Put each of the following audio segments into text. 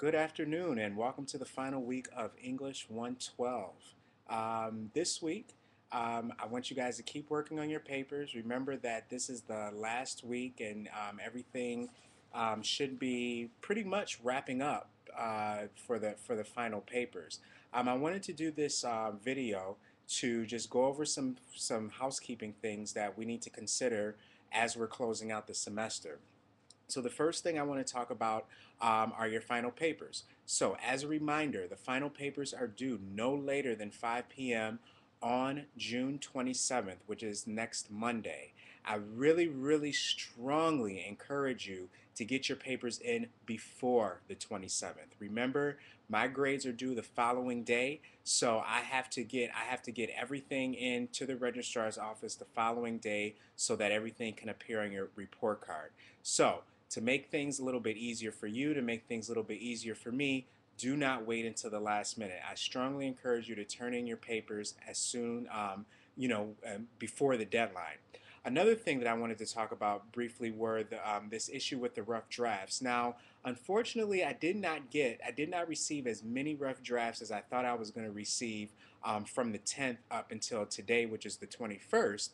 Good afternoon and welcome to the final week of English 112. This week, I want you guys to keep working on your papers. Remember that this is the last week and everything should be pretty much wrapping up for the final papers. I wanted to do this video to just go over some housekeeping things that we need to consider as we're closing out the semester. So the first thing I want to talk about are your final papers. So as a reminder, the final papers are due no later than 5 p.m. on June 27th, which is next Monday. I really strongly encourage you to get your papers in before the 27th. Remember, my grades are due the following day, so I have to get everything into the registrar's office the following day so that everything can appear on your report card. So to make things a little bit easier for you, to make things a little bit easier for me, do not wait until the last minute. I strongly encourage you to turn in your papers as soon, before the deadline. Another thing that I wanted to talk about briefly were this issue with the rough drafts. Now, unfortunately, I did not receive as many rough drafts as I thought I was going to receive from the 10th up until today, which is the 21st.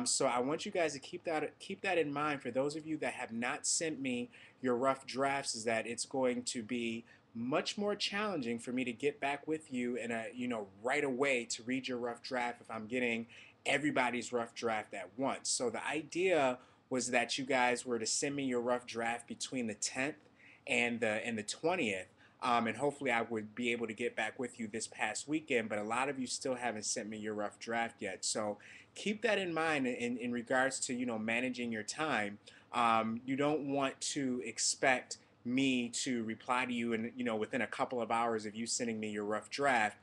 So I want you guys to keep that in mind. For those of you that have not sent me your rough drafts, is that it's going to be much more challenging for me to get back with you in a right away to read your rough draft if I'm getting everybody's rough draft at once. So the idea was that you guys were to send me your rough draft between the 10th and the 20th. And hopefully I would be able to get back with you this past weekend, but a lot of you still haven't sent me your rough draft yet. So keep that in mind in regards to managing your time. You don't want to expect me to reply to you in within a couple of hours of you sending me your rough draft.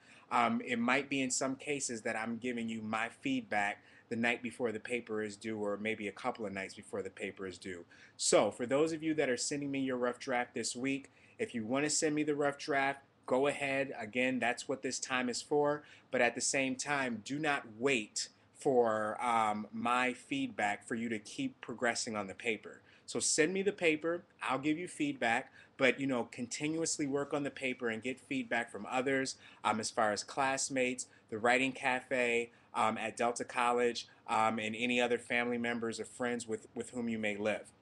It might be in some cases that I'm giving you my feedback the night before the paper is due, or maybe a couple of nights before the paper is due. So for those of you that are sending me your rough draft this week, if you want to send me the rough draft, go ahead. Again, that's what this time is for. But at the same time, do not wait for my feedback for you to keep progressing on the paper. So send me the paper, I'll give you feedback, but continuously work on the paper and get feedback from others, as far as classmates, the writing cafe at Delta College, and any other family members or friends with whom you may live.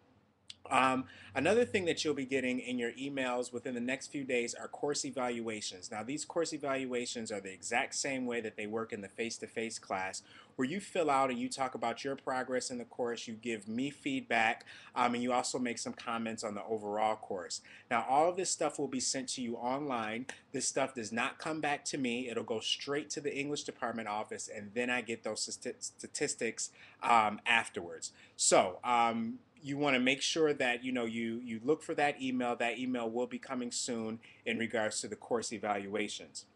Another thing that you'll be getting in your emails within the next few days are course evaluations. Now, these course evaluations are the exact same way that they work in the face-to-face class, where you fill out and you talk about your progress in the course, you give me feedback, and you also make some comments on the overall course. Now, all of this stuff will be sent to you online. This stuff does not come back to me. It'll go straight to the English department office, and then I get those statistics afterwards. So, you want to make sure that you look for that email. That email will be coming soon in regards to the course evaluations.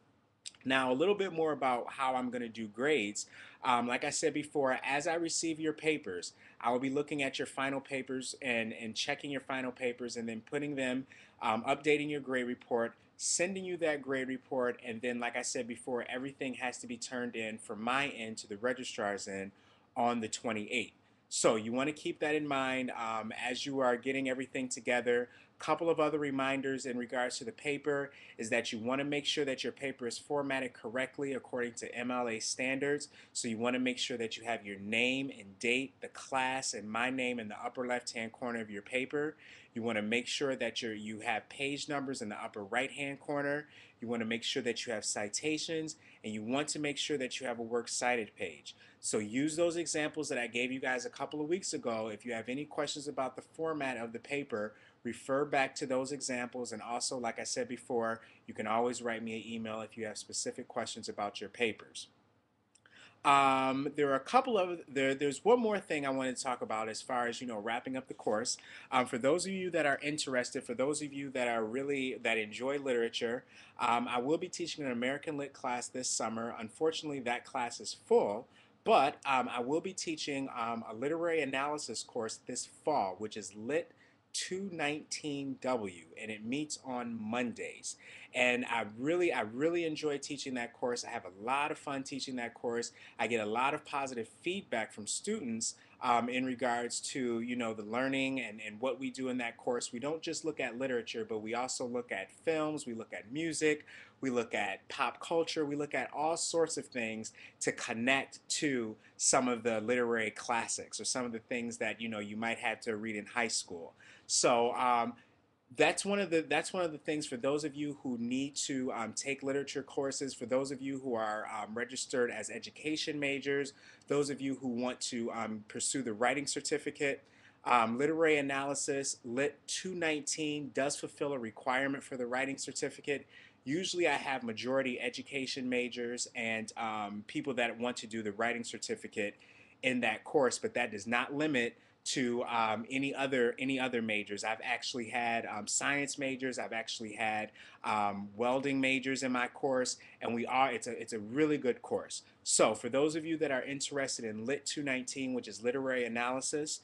Now, a little bit more about how I'm going to do grades. Like I said before, as I receive your papers, I will be looking at your final papers and checking your final papers and then putting them, updating your grade report, sending you that grade report, and then, like I said before, everything has to be turned in from my end to the registrar's end on the 28th. So you want to keep that in mind as you are getting everything together. A couple of other reminders in regards to the paper is that you want to make sure that your paper is formatted correctly according to MLA standards. So you want to make sure that you have your name and date, the class, and my name in the upper left-hand corner of your paper. You want to make sure that you have page numbers in the upper right-hand corner. You want to make sure that you have citations, and you want to make sure that you have a works cited page. So use those examples that I gave you guys a couple of weeks ago. If you have any questions about the format of the paper, refer back to those examples. And also, like I said before, you can always write me an email if you have specific questions about your papers. There are a couple of there's one more thing I want to talk about as far as wrapping up the course. For those of you that are interested, for those of you that are really that enjoy literature, I will be teaching an American Lit class this summer. Unfortunately, that class is full. But I will be teaching a literary analysis course this fall, which is Lit 219W, and it meets on Mondays. And I really enjoy teaching that course. I have a lot of fun teaching that course. I get a lot of positive feedback from students in regards to, you know, the learning and what we do in that course. We don't just look at literature, but we also look at films, we look at music, we look at pop culture, we look at all sorts of things to connect to some of the literary classics or some of the things that, you know, you might have to read in high school. So that's one of the things for those of you who need to take literature courses. For those of you who are registered as education majors, those of you who want to pursue the writing certificate, literary analysis Lit 219 does fulfill a requirement for the writing certificate. Usually, I have majority education majors and people that want to do the writing certificate in that course, but that does not limit to any other majors. I've actually had science majors. I've actually had welding majors in my course, and it's a really good course. So for those of you that are interested in Lit 219, which is literary analysis,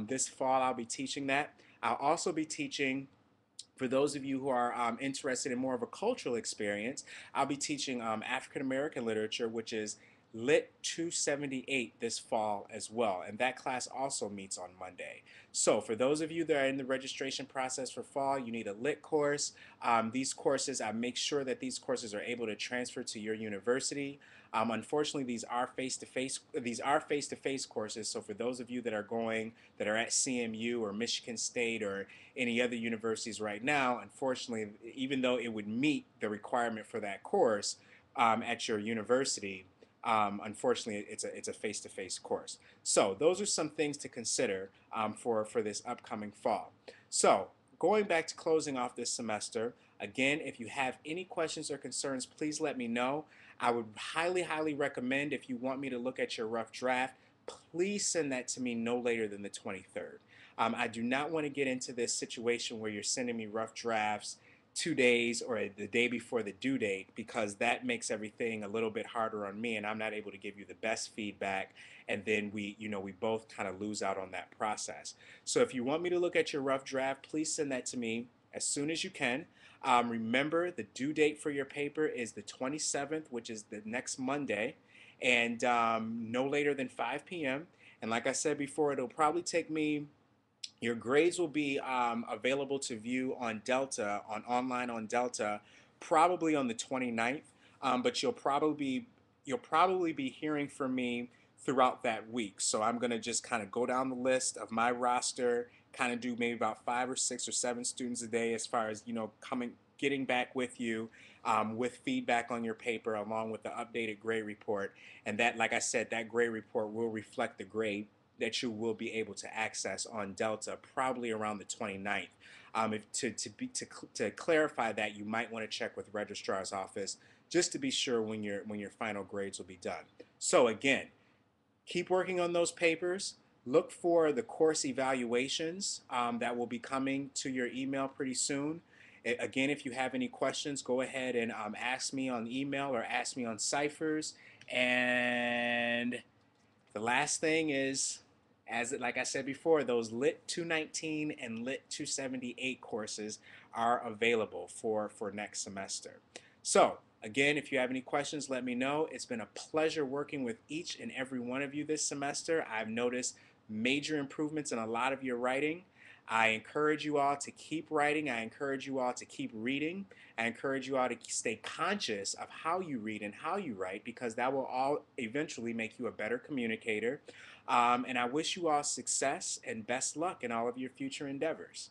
this fall I'll be teaching that. I'll also be teaching. For those of you who are interested in more of a cultural experience, I'll be teaching African American literature, which is Lit 278 this fall as well, and that class also meets on Monday. So for those of you that are in the registration process for fall, you need a Lit course. These courses, I make sure that these courses are able to transfer to your university. Unfortunately, these are face-to-face courses. So for those of you that are at CMU or Michigan State or any other universities right now, unfortunately, even though it would meet the requirement for that course at your university, unfortunately, it's a face-to-face course. So those are some things to consider for this upcoming fall. So going back to closing off this semester, again, if you have any questions or concerns, please let me know. I would highly recommend, if you want me to look at your rough draft, please send that to me no later than the 23rd. I do not want to get into this situation where you're sending me rough drafts 2 days or the day before the due date, because that makes everything a little bit harder on me and I'm not able to give you the best feedback, and then we both kind of lose out on that process. So if you want me to look at your rough draft, please send that to me as soon as you can. Remember, the due date for your paper is the 27th, which is the next Monday, and no later than 5 p.m. And like I said before, it'll probably take me, your grades will be available to view on Delta, online on Delta, probably on the 29th. But you'll probably be hearing from me throughout that week. So I'm gonna just kind of go down the list of my roster, kind of do maybe about 5 or 6 or 7 students a day, as far as getting back with you with feedback on your paper, along with the updated grade report. And that, like I said, that grade report will reflect the grade that you will be able to access on Delta probably around the 29th. To clarify that, you might want to check with registrar's office just to be sure when your final grades will be done. So again, keep working on those papers. Look for the course evaluations that will be coming to your email pretty soon. Again, if you have any questions, go ahead and ask me on email or ask me on Ciphers. And the last thing is, like I said before, those Lit 219 and Lit 278 courses are available for next semester. So again, if you have any questions, let me know. It's been a pleasure working with each and every one of you this semester. I've noticed major improvements in a lot of your writing. I encourage you all to keep writing. I encourage you all to keep reading. I encourage you all to stay conscious of how you read and how you write, because that will all eventually make you a better communicator. And I wish you all success and best luck in all of your future endeavors.